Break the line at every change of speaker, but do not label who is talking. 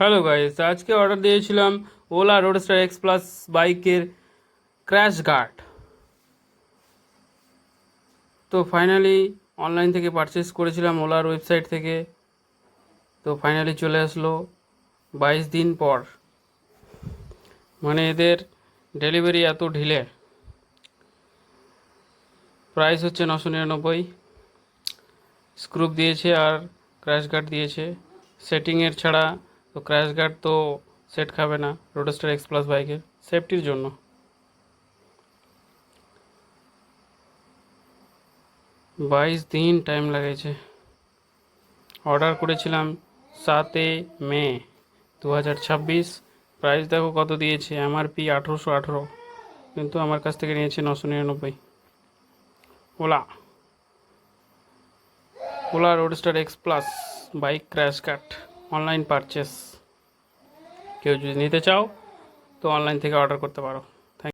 Hello guys, আজকে order দিয়েছিলাম OLA Roadster X plus বাইকের ক্র্যাশ গার্ড। তো ফাইনালি অনলাইন থেকে পারচেস করেছিলাম ওলার ওয়েবসাইট থেকে। তো ফাইনালি চলে আসলো 22 দিন পর। মানে এদের ডেলিভারি এত ঢিলে। প্রাইস হচ্ছে 999। স্ক্রুপ দিয়েছে আর ক্র্যাশ গার্ড দিয়েছে। সেটিংয়ের ছাড়া তো ক্র্যাশ গার্ড তো সেট খাবে না রোডস্টার এক্স প্লাস বাইকের, সেফটির জন্য। 22 দিন টাইম লেগেছে। অর্ডার করেছিলাম 7 মে 2026। প্রাইস দেখো কত দিয়েছে, এমআরপি 1818, কিন্তু আমার কাছ থেকে নিয়েছে 999। Ola Ola Roadster X plus bike crash cut online purchase. কেউ যদি নিতে চাও তো অনলাইন থেকে অর্ডার করতে পারো।